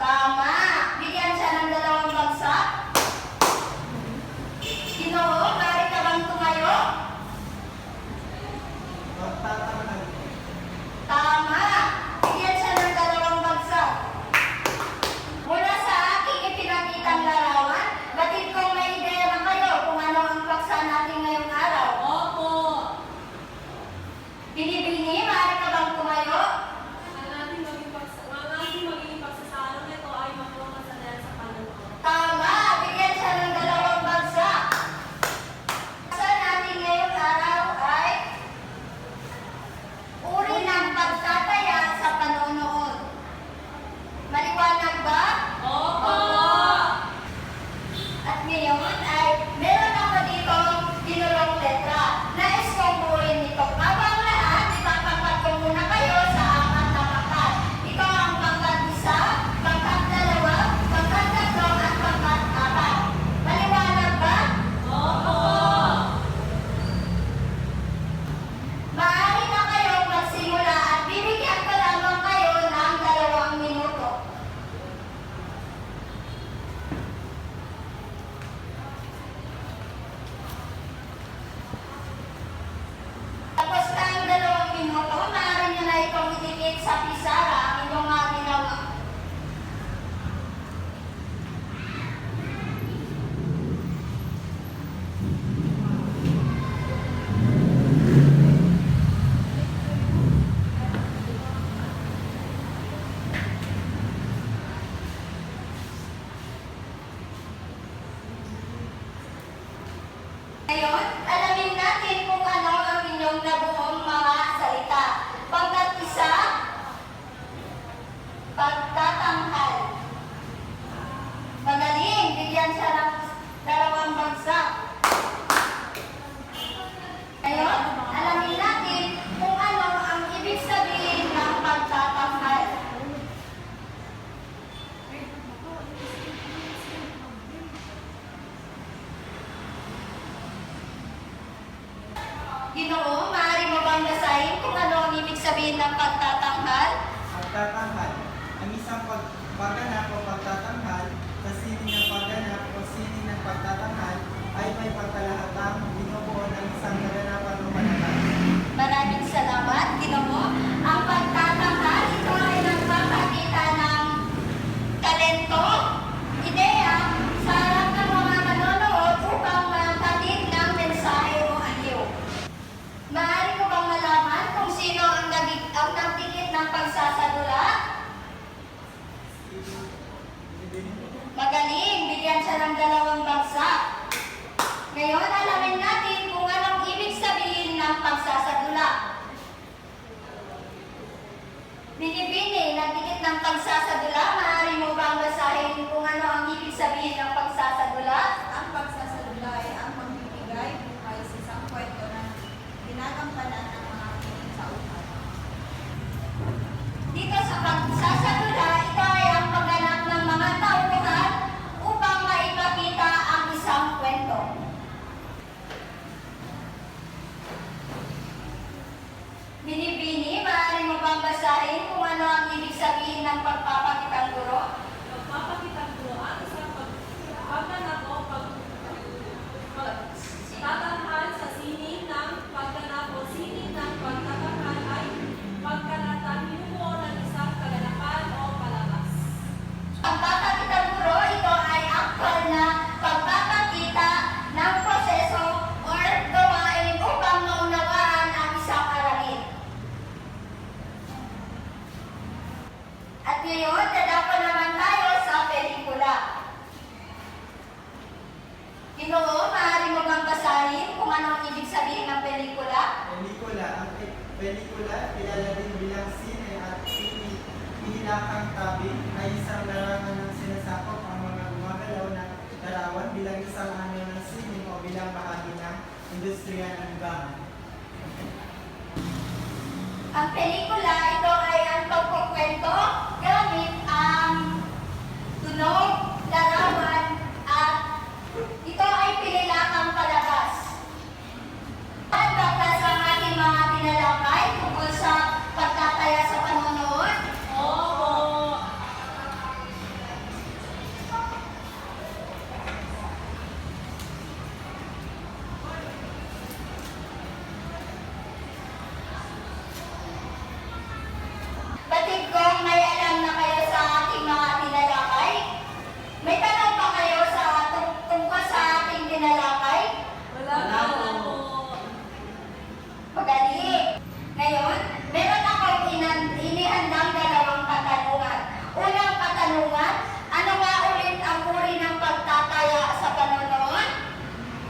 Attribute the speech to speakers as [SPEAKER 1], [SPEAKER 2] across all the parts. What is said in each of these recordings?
[SPEAKER 1] Tama. Bigyan siya ng 2 bagsak. Ginoo, maaari ka bang tumayo?
[SPEAKER 2] Magtatanghal.
[SPEAKER 1] Tama. Bigyan siya ng 2 bagsak. Mula sa aking ipinakitang larawan, batid kong may ideya na kayo kung ano ang paksa natin ngayong araw.
[SPEAKER 3] Opo.
[SPEAKER 1] Binibini, maaari ka bang tumayo?
[SPEAKER 3] Ang ating magiging pagsasalo nito ay makuha kasalanan sa Panginoon.
[SPEAKER 1] Tama. Bigyan siya ng 2 bagsak. Paksa natin ngayong araw ay uri ng pagtataya sa panonood. Maliwanag ba?
[SPEAKER 3] Opo.
[SPEAKER 1] At ngayon ay meron ako dito dinulong letra. Nais kong buuin nito. Habang lahat, ipapangkat ko muna kayo sa 4 na pangkat. Ito ang pangkat 1, pangkat 2, pangkat 3, at pangkat 4. Maliwanag ba?
[SPEAKER 3] Opo.
[SPEAKER 1] Maaari na kayong magsimula at bibigyan ko lamang kayo ng 2 minuto. Tapos na ang 2 minuto, maaari nyo na itong idikit sa pisara ang inyong mga ginawa. Ngayon, alamin natin kung ano ang inyong nabuong mga salita. Pangkat 1, pagtatanghal. Magaling, bigyan siya ng 2 bagsak. Ngayon, alamin natin kung ano ang ibig sabihin ng pagtatanghal. Ginoo, maaari mo bang basahin kung ano ang ibig sabihin ng pagtatanghal?
[SPEAKER 2] Pagtatanghal. Ang isang pagganap o pagtatanghal sa sining ng pagganap o sining ng pagtatanghal ay may pagkalahatang binubuo ng isang kaganapan o panatag.
[SPEAKER 1] Maraming salamat, Ginoo. Ang pagtatanghal, ito ay nagpapakita ng talento, ideya, sa harap ng mga manonood upang maghatid ng mensahe o aliw. Maaari ko bang malaman kung sino ang nagdikit ng pagsasadula? Magaling, bigyan siya ng 2 bagsak. Ngayon, alamin natin kung anong ibig sabihin ng pagsasadula. Binibini, nagdikit ng pagsasadula, maaari mo bang basahin kung ano ang ibig sabihin ng pagsasadula?
[SPEAKER 4] Ang pagsasalula ay ang magbibigay buhay sa isang kwento na ginagampanan ng mga kinig sa upat.
[SPEAKER 1] Dito sa pagsasadula, ito ay ang pagganap ng mga tauhan upang maipakita ang isang kwento. Binibini, maaari mo bang basahin kung ano ang ibig sabihin ng pagpapakitang guro?
[SPEAKER 3] Pagpapakitang ko ang isang pagganap o pagtatanghal sa sining ng pagganap o sining ng pagtatanghal ay pagkalatang binubuo ng isang kaganapan o palabas.
[SPEAKER 1] Ang pagpapakitang guro, ito ay aktual na pagpapakita ng proseso or gawain upang maunawaan ang isang aralin. At ngayon, dadako naman tayo sa pelikula. Ginoo, maaari mo bang basahin kung anong ibig sabihin ng pelikula?
[SPEAKER 2] Pelikula. Ang pelikula, kilala din bilang sine at inilakang tabi, ay isang larangan ng sinasakop ang mga gumagalaw na larawan bilang isang anyo ng sining o bilang bahagi ng industriya ng libangan.
[SPEAKER 1] Ang pelikula, ito ay ang pagkukwento gamit ang tunog, larawan, at ito ay pinilakang palabas. At baklas ang ating mga tinalakay tungkol sa pagtataya sa panonood.
[SPEAKER 3] Opo.
[SPEAKER 1] katanungan, ano nga ulit ang uri ng pagtataya sa panonood?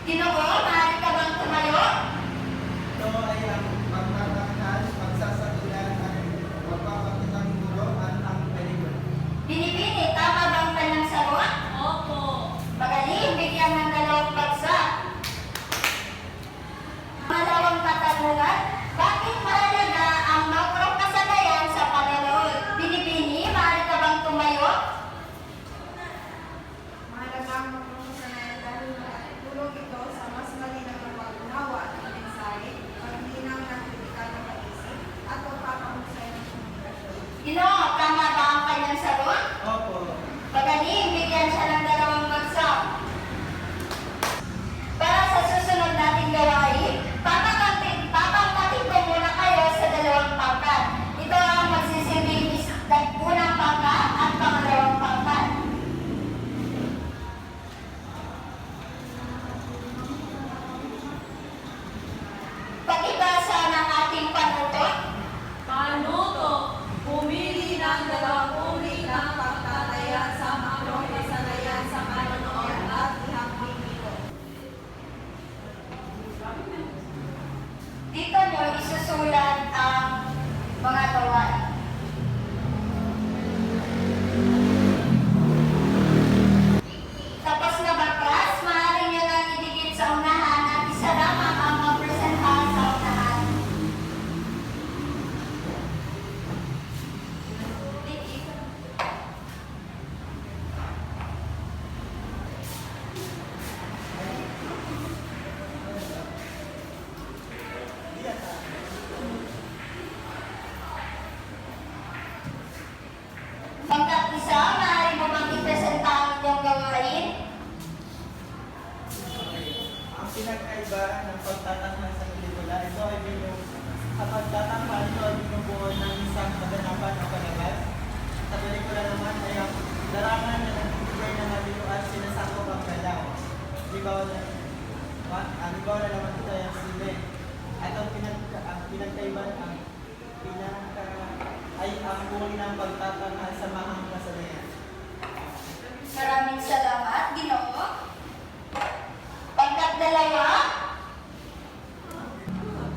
[SPEAKER 1] Ginoo, maaari ka bang tumayo?
[SPEAKER 2] Ito ay ang pagtatanghal, pagsasagutan at pagpapakitang guro at ang pelikula.
[SPEAKER 1] Binibini, tama bang kanyang sagot?
[SPEAKER 3] Opo.
[SPEAKER 1] Magaling, bigyan ng dalawang bagsak. Malawang katanungan, bakit mahalaga ang makrokasanayan sa panonood? Binibini, maaari ka bang tumayo?
[SPEAKER 4] Mahalaga ang magkakasanayan dahil makatulong ito sa mas malinaw na pag-unawa ng mensahe, paglinaw ng kritikal na pag-isip, at pagpapahusay ng komunikasyon.
[SPEAKER 1] Ginoo, tama ba ang kanyang sagot?
[SPEAKER 2] Opo.
[SPEAKER 1] Magaling, bigyan siya ng dalawang bagsak. Para sa susunod nating gawain, papangkatin ko muna kayo sa dalawang pangkat. Ito ang magsisilbing unang pangkat at pangalawang pangkat. Pakibasa ng ating panutot.
[SPEAKER 3] Panuto, pumili ng dalawang uri ng pagtataya sa makrokasanayan sa panonood at ihambing ito.
[SPEAKER 1] Dito nyo isusulat ang mga gawain. Tapos na ba, class? Maaari nyo lang idikit sa unahan at isa lamang ang mapresenta sa unahan. Pangkat isa, maaari mo bang ipresenta ang inyong gawain?
[SPEAKER 2] Ang pinagkaiba ng pagtatanghal sa pelikula, ito ay sa pagtatanghal, ito ay binubuo ng isang kaganapan o palabas. Sa pelikula naman ay ang larangan na nagbibigay ng maliw at sinasakop ang galaw. Halimbawa na naman ito ay ang sine. At ang pinagkaiba ay ang uri ng pagtatanghal sa mahang kasanayan.
[SPEAKER 1] Maraming salamat, Ginoo. Pangkat dalawa,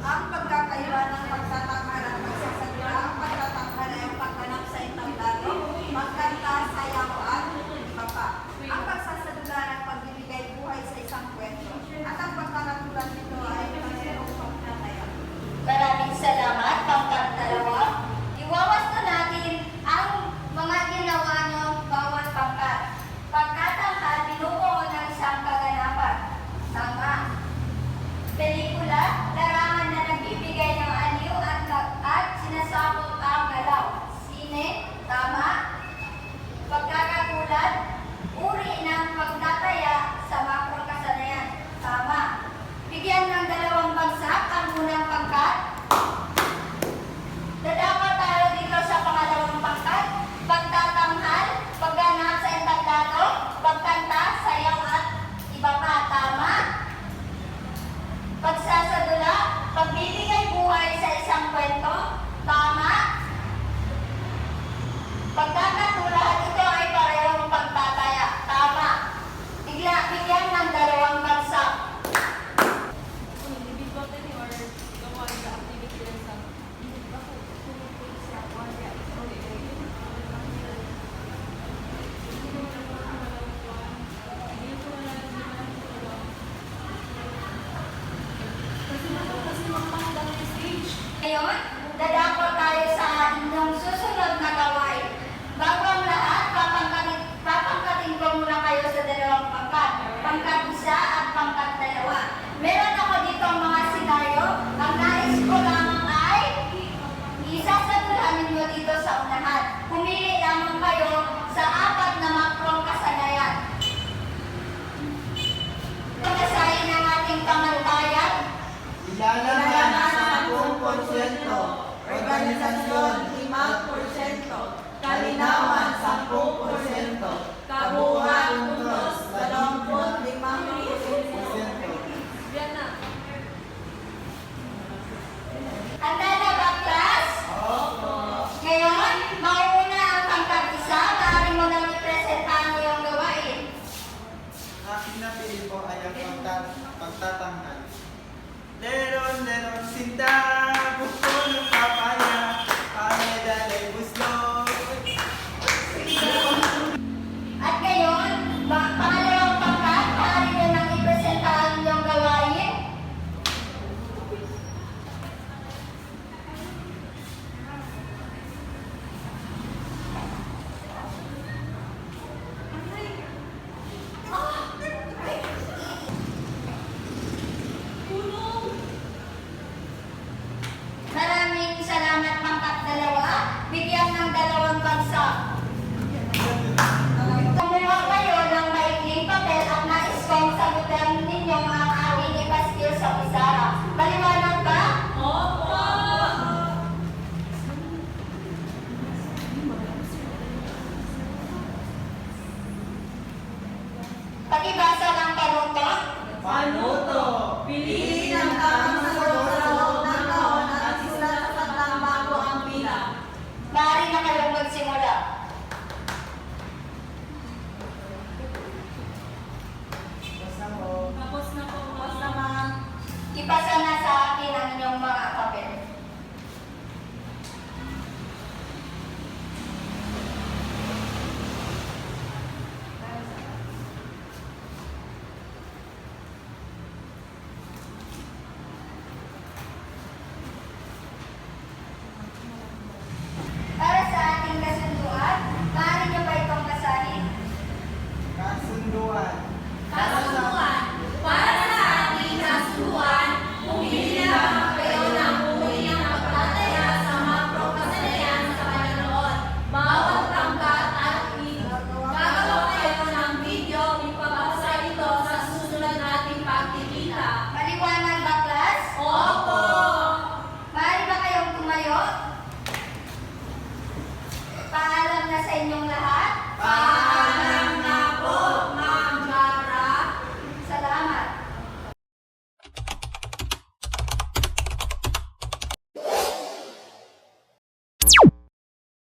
[SPEAKER 4] Ang pagkakaiba ng pagtatanghal at pagsasadula, ang pagtatanghal ay ang pagganap sa entablado, magkanta, sayaw at iba pa. Ang pagsasadula ay ang pagbibigay buhay sa isang kwento. At ang pagkakatulan nito ay mayroong pagtataya.
[SPEAKER 1] maraming salamat, pangkat dalawa. Iwawas na natin ang mga ginawa nyo bawat pangkat. Pagkatanghal, binubuo ng isang kaganapan. Tama. Pelikula, larangan na nagbibigay ng aliw at sinasakop ang galaw. Sine, tama. Pagkakagulat, uri ng pagtataya sa makrokasanayan. Tama. Bigyan ng dalawang bagsak ang unang pangkat. Dadama tayo dito sa pangalawang pangkat. Pagtatanghal, pagganap sa entablado, pagkanta, sayaw at iba pa. Tama. Pagsasadula, pagbibigay buhay sa isang kwento. Tama. Pagkakatulad, ito ay parehong pagtataya. Tama. Bigyan ng dalawang bagsak.
[SPEAKER 3] Individual din or gawa sa activity lang sa
[SPEAKER 1] Ngayon, dadako tayo sa inyong susunod na gawain. Bago ang lahat, papangkatin ko muna kayo sa dalawang pangkat. Pangkat isa at pangkat dalawa. Meron ako dito ang mga senaryo. Ang nais ko lamang ay isasadulahan ninyo dito sa unahan. Pumili lamang kayo sa apat na makrong kasanayan. Pagkasahin ng ating pamantayan,
[SPEAKER 2] Ilalaman 10%,
[SPEAKER 4] Organisasyon 5%, kalinawan 10%, kabuuan puntos 25%.
[SPEAKER 3] Yan na.
[SPEAKER 1] handa na ba, class? Ngayon, mauna ang pangkat isa. Maaari mo na Pakibasa ng panuto.
[SPEAKER 2] Panuto.
[SPEAKER 3] Piliin